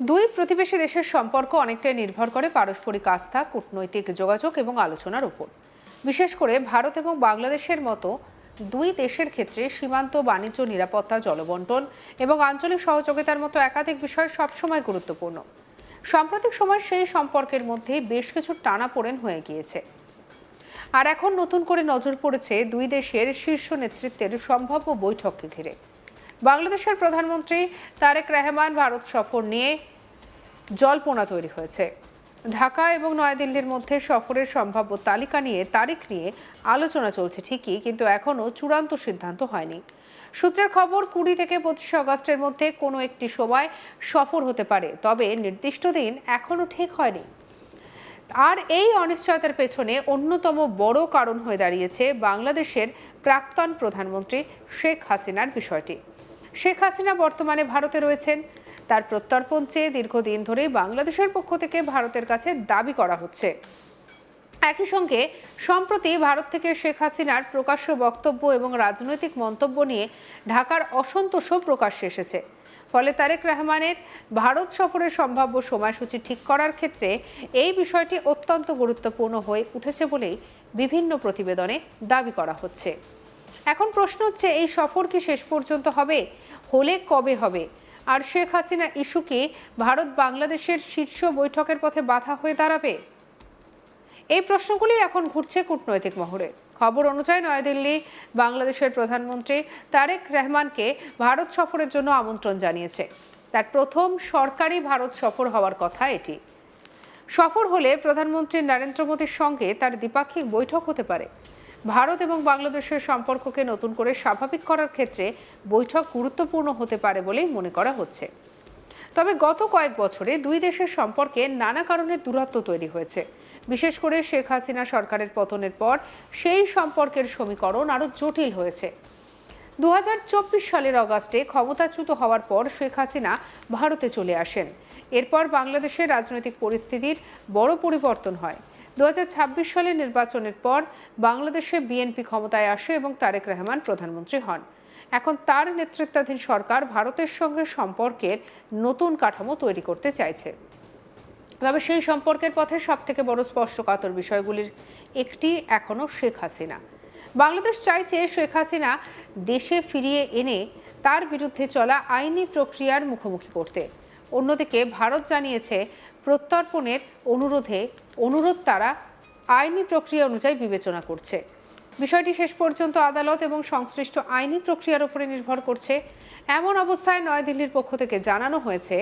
দুই প্রতিবেশী দেশের সম্পর্ক অনেকটাই নির্ভর করে পারস্পরিক আস্থা, কূটনৈতিক যোগাযোগ এবং আলোচনার উপর। বিশেষ করে ভারত এবং বাংলাদেশের মতো দুই দেশের ক্ষেত্রে সীমান্ত, বাণিজ্য, নিরাপত্তা, জলবন্টন এবং আঞ্চলিক সহযোগিতার মতো একাধিক বিষয় সবসময় গুরুত্বপূর্ণ। সাম্প্রতিক সময় সেই সম্পর্কের মধ্যে বেশ কিছু টানাপোড়েন হয়ে গিয়েছে। আর এখন নতুন করে নজর পড়েছে দুই দেশের শীর্ষ নেতৃত্বের সম্ভাব্য বৈঠককে ঘিরে। বাংলাদেশের প্রধানমন্ত্রী তারেক রহমান ভারত সফর নিয়ে জল্পনা তৈরি হয়েছে। ঢাকা এবং নয়াদিল্লির মধ্যে সফরের সম্ভাব্য তারিখ নিয়ে আলোচনা চলছে ঠিকই, কিন্তু এখনও চূড়ান্ত সিদ্ধান্ত হয়নি। সূত্রের খবর, 20 থেকে 25 আগস্টের মধ্যে কোনো একটি সময় সফর হতে পারে, তবে নির্দিষ্ট দিন এখনও ঠিক হয়নি। আর এই অনিশ্চয়তার পেছনে অন্যতম বড় কারণ হয়ে দাঁড়িয়েছে বাংলাদেশের প্রাক্তন প্রধানমন্ত্রী শেখ হাসিনার বিষয়টি। শেখ হাসিনা বর্তমানে ভারতে রয়েছেন। তার প্রত্যর্পণ চেয়ে দীর্ঘদিন ধরেই বাংলাদেশের পক্ষ থেকে ভারতের কাছে দাবি করা হচ্ছে। একই সঙ্গে সম্প্রতি ভারত থেকে শেখ হাসিনার প্রকাশ্য বক্তব্য এবং রাজনৈতিক মন্তব্য নিয়ে ঢাকার অসন্তোষও প্রকাশ্যে এসেছে। ফলে তারেক রহমানের ভারত সফরের সম্ভাব্য সময়সূচি ঠিক করার ক্ষেত্রে এই বিষয়টি অত্যন্ত গুরুত্বপূর্ণ হয়ে উঠেছে বলেই বিভিন্ন প্রতিবেদনে দাবি করা হচ্ছে। এখন প্রশ্ন হচ্ছে, এই সফর কি শেষ পর্যন্ত হবে? হলে কবে হবে? আর শেখ হাসিনা ইস্যু কি ভারত বাংলাদেশের শীর্ষ বৈঠকের পথে বাধা হয়ে দাঁড়াবে? এই প্রশ্নগুলি এখন ঘুরছে কূটনৈতিক মহলে। খবর অনুযায়ী নয়াদিল্লি বাংলাদেশের প্রধানমন্ত্রী তারেক রহমানকে ভারত সফরের জন্য আমন্ত্রণ জানিয়েছে। তার প্রথম সরকারি ভারত সফর হওয়ার কথা এটি। সফর হলে প্রধানমন্ত্রী নরেন্দ্র মোদীর সঙ্গে তার দ্বিপাক্ষিক বৈঠক হতে পারে। ভারত এবং বাংলাদেশের সম্পর্ককে নতুন করে স্বাভাবিক করার ক্ষেত্রে বৈঠক গুরুত্বপূর্ণ হতে পারে বলেই মনে করা হচ্ছে। তবে গত কয়েক বছরে দুই দেশের সম্পর্কে নানা কারণে দূরত্ব তৈরি হয়েছে। বিশেষ করে শেখ হাসিনা সরকারের পতনের পর সেই সম্পর্কের সমীকরণ আরও জটিল হয়েছে। 2024 সালের অগাস্টে ক্ষমতাচ্যুত হওয়ার পর শেখ হাসিনা ভারতে চলে আসেন। এরপর বাংলাদেশের রাজনৈতিক পরিস্থিতির বড় পরিবর্তন হয়। 2026 সালের নির্বাচনের পর বাংলাদেশে বিএনপি ক্ষমতায় আসে এবং তারেক রহমান প্রধানমন্ত্রী হন। এখন তার নেতৃত্বাধীন সরকার ভারতের সঙ্গে সম্পর্কের নতুন কাঠামো তৈরি করতে চাইছে। তবে সেই সম্পর্কের পথে সবথেকে বড় স্পর্শকাতর বিষয়গুলির একটি এখনো শেখ হাসিনা। বাংলাদেশ চাইছে শেখ হাসিনা দেশে ফিরিয়ে এনে তার বিরুদ্ধে চলা আইনি প্রক্রিয়ার মুখোমুখি করতে। অন্যদিকে ভারত জানিয়েছে প্রত্যর্পণের অনুরোধ তারা আইনি প্রক্রিয়া অনুযায়ী বিবেচনা করছে। বিষয়টি শেষ পর্যন্ত আদালত এবং সংশ্লিষ্ট আইনি প্রক্রিয়ার উপরে নির্ভর করছে। এমন অবস্থায় নয়াদিল্লির পক্ষ থেকে জানানো হয়েছে,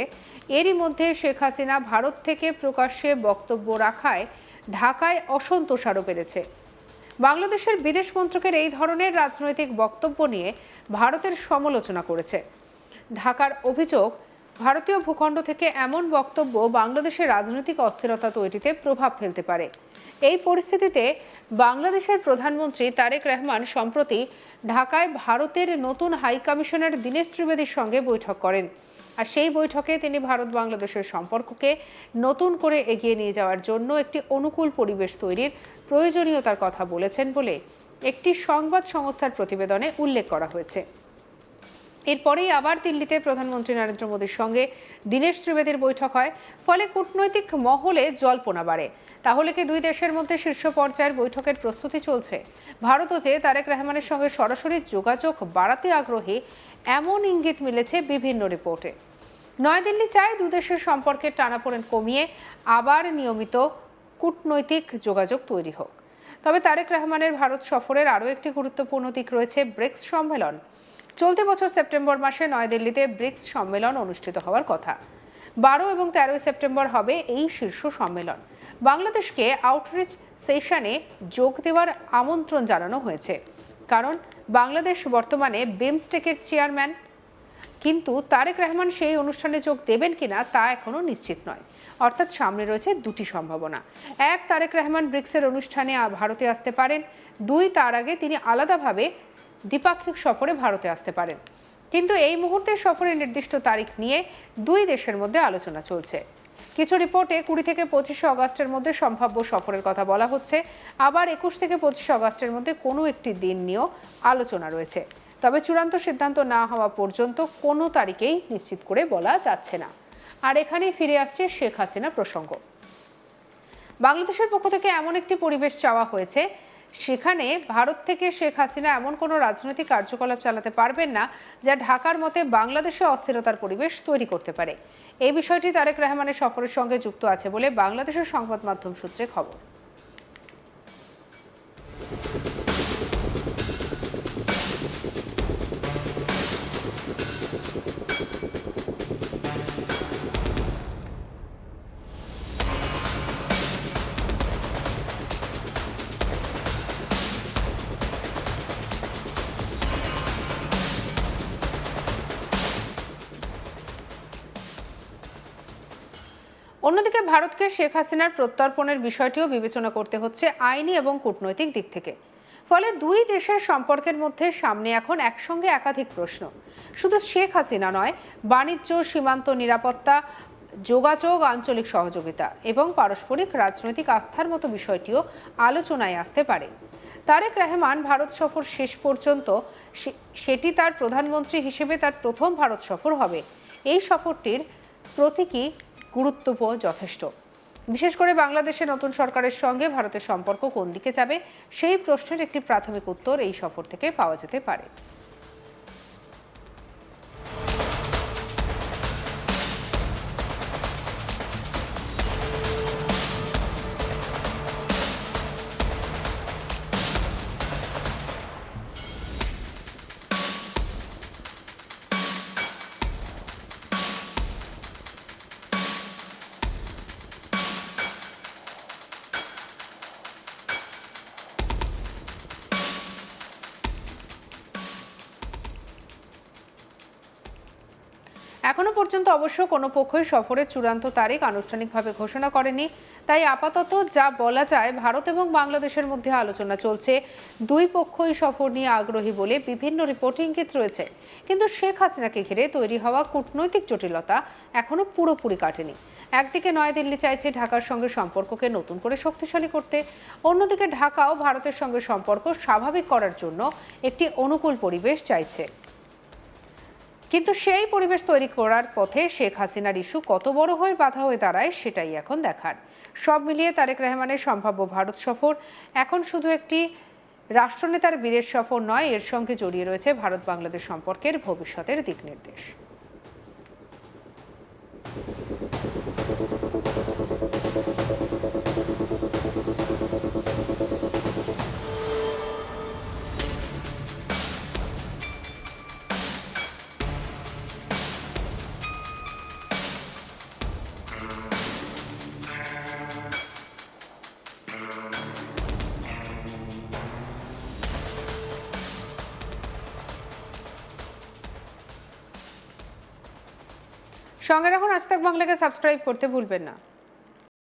এরই মধ্যে শেখ হাসিনা ভারত থেকে প্রকাশ্যে বক্তব্য রাখায় ঢাকায় অসন্তোষ আরও বেড়েছে। বাংলাদেশের বিদেশ মন্ত্রকের এই ধরনের রাজনৈতিক বক্তব্য নিয়ে ভারতের সমালোচনা করেছে। ঢাকার অভিযোগ, ভারতীয় ভূখণ্ড থেকে এমন বক্তব্য বাংলাদেশের রাজনৈতিক অস্থিরতা তৈরিতে প্রভাব ফেলতে পারে। এই পরিস্থিতিতে বাংলাদেশের প্রধানমন্ত্রী তারেক রহমান সম্প্রতি ঢাকায় ভারতের নতুন হাই কমিশনার দীনেশ ত্রিবেদীর সঙ্গে বৈঠক করেন। আর সেই বৈঠকে তিনি ভারত বাংলাদেশের সম্পর্ককে নতুন করে এগিয়ে নিয়ে যাওয়ার জন্য একটি অনুকূল পরিবেশ তৈরির প্রয়োজনীয়তার কথা বলেছেন বলে একটি সংবাদ সংস্থার প্রতিবেদনে উল্লেখ করা হয়েছে। এরপরেই আবার দিল্লিতে প্রধানমন্ত্রী নরেন্দ্র মোদীর সঙ্গে দীনেশ ত্রিবেদীর বৈঠক হয়। ফলে কূটনৈতিক মহলে জল্পনা বাড়ে, তাহলে কি দুই দেশের মধ্যে শীর্ষ পর্যায়ের বৈঠকের প্রস্তুতি চলছে? ভারতও যে তারেক রহমানের সঙ্গে সরাসরি যোগাযোগ বাড়াতে আগ্রহী, এমন ইঙ্গিত মিলেছে বিভিন্ন রিপোর্টে। নয়াদিল্লি চায় দুই দেশের সম্পর্কের টানাপোড়েন কমিয়ে আবার নিয়মিত কূটনৈতিক যোগাযোগ তৈরি হোক। তবে তারেক রহমানের ভারত সফরের আরও একটি গুরুত্বপূর্ণ দিক রয়েছে, ব্রিক্স সম্মেলন। চলতি বছর সেপ্টেম্বর মাসে নয়াদিল্লিতে ব্রিক্স সম্মেলন অনুষ্ঠিত হওয়ার কথা। 12 এবং 13 সেপ্টেম্বর হবে এই শীর্ষ সম্মেলন। বাংলাদেশকে আউটরিচ সেশনে যোগ দেওয়ার আমন্ত্রণ জানানো হয়েছে, কারণ বাংলাদেশ বর্তমানে বিমস্টেকের চেয়ারম্যান। কিন্তু তারেক রহমান সেই অনুষ্ঠানে যোগ দেবেন কিনা তা এখনো নিশ্চিত নয়। অর্থাৎ সামনে রয়েছে দুটি সম্ভাবনা। এক, তারেক রহমান ব্রিক্সের অনুষ্ঠানে ভারতে আসতে পারেন। দুই, তার আগে তিনি আলাদাভাবে দ্বিপাক্ষিক সফরে ভারতে আসতে পারেন। কিন্তু এই মুহূর্তে সফরের নির্দিষ্ট তারিখ নিয়ে দুই দেশের মধ্যে আলোচনা চলছে। কিছু রিপোর্টে 20 থেকে 25 আগস্টের মধ্যে সম্ভাব্য সফরের কথা বলা হচ্ছে। আবার 21 থেকে 25 আগস্টের মধ্যে কোনো একটি দিন নিয়েও আলোচনা রয়েছে। তবে চূড়ান্ত সিদ্ধান্ত না হওয়া পর্যন্ত কোনো তারিখেই নিশ্চিত করে বলা যাচ্ছে না। আর এখানেই ফিরে আসছে শেখ হাসিনা প্রসঙ্গ। বাংলাদেশের পক্ষ থেকে এমন একটি পরিবেশ চাওয়া হয়েছে সেখানে ভারত থেকে শেখ হাসিনা এমন কোনো রাজনৈতিক কার্যকলাপ চালাতে পারবেন না যা ঢাকার মতে বাংলাদেশে অস্থিরতার পরিবেশ তৈরি করতে পারে। এই বিষয়টি তারেক রহমানের সফরের সঙ্গে যুক্ত আছে বলে বাংলাদেশের সংবাদ মাধ্যম সূত্রে খবর। অন্যদিকে ভারতকে শেখ হাসিনার প্রত্যর্পণের বিষয়টিও বিবেচনা করতে হচ্ছে আইনি এবং কূটনৈতিক দিক থেকে। ফলে দুই দেশের সম্পর্কের মধ্যে সামনে এখন একসঙ্গে একাধিক প্রশ্ন। শুধু শেখ হাসিনা নয়, বাণিজ্য, সীমান্ত নিরাপত্তা, যোগাযোগ, আঞ্চলিক সহযোগিতা এবং পারস্পরিক রাজনৈতিক আস্থার মতো বিষয়টিও আলোচনায় আসতে পারে। তারেক রহমান ভারত সফর শেষ পর্যন্ত সেটি তার প্রধানমন্ত্রী হিসেবে তার প্রথম ভারত সফর হবে। এই সফরটির প্রতীকী গুরুত্ব যথেষ্ট। বিশেষ করে বাংলাদেশের নতুন সরকারের সঙ্গে ভারতের সম্পর্ক কোন দিকে যাবে সেই প্রশ্নের একটি প্রাথমিক উত্তর এই সফর থেকে পাওয়া যেতে পারে। এখনো পর্যন্ত অবশ্য কোনো পক্ষই সফরের চূড়ান্ত তারিখ আনুষ্ঠানিকভাবে ঘোষণা করেনি। তাই আপাতত যা বলা যায়, ভারত এবং বাংলাদেশের মধ্যে আলোচনা চলছে। দুই পক্ষই সফর নিয়ে আগ্রহী বলে বিভিন্ন রিপোর্ট ইঙ্গিত রয়েছে। কিন্তু শেখ হাসিনাকে ঘিরে তৈরি হওয়া কূটনৈতিক জটিলতা এখনো পুরোপুরি কাটেনি। একদিকে নয়াদিল্লি চাইছে ঢাকার সঙ্গে সম্পর্ককে নতুন করে শক্তিশালী করতে, অন্যদিকে ঢাকাও ভারতের সঙ্গে সম্পর্ক স্বাভাবিক করার জন্য একটি অনুকূল পরিবেশ চাইছে। কিন্তু সেই পরিবেশ তৈরি করার পথে শেখ হাসিনার ইস্যু কত বড় হয়ে বাধা হয়ে দাঁড়ায় সেটাই এখন দেখার। সব মিলিয়ে তারেক রহমানের সম্ভাব্য ভারত সফর এখন শুধু একটি রাষ্ট্রনেতার বিদেশ সফর নয়, এর সঙ্গে জড়িয়ে রয়েছে ভারত বাংলাদেশ সম্পর্কের ভবিষ্যতের দিকনির্দেশ। সঙ্গে রাখুন আজ তাক বাংলাকে, সাবস্ক্রাইব করতে ভুলবেন না।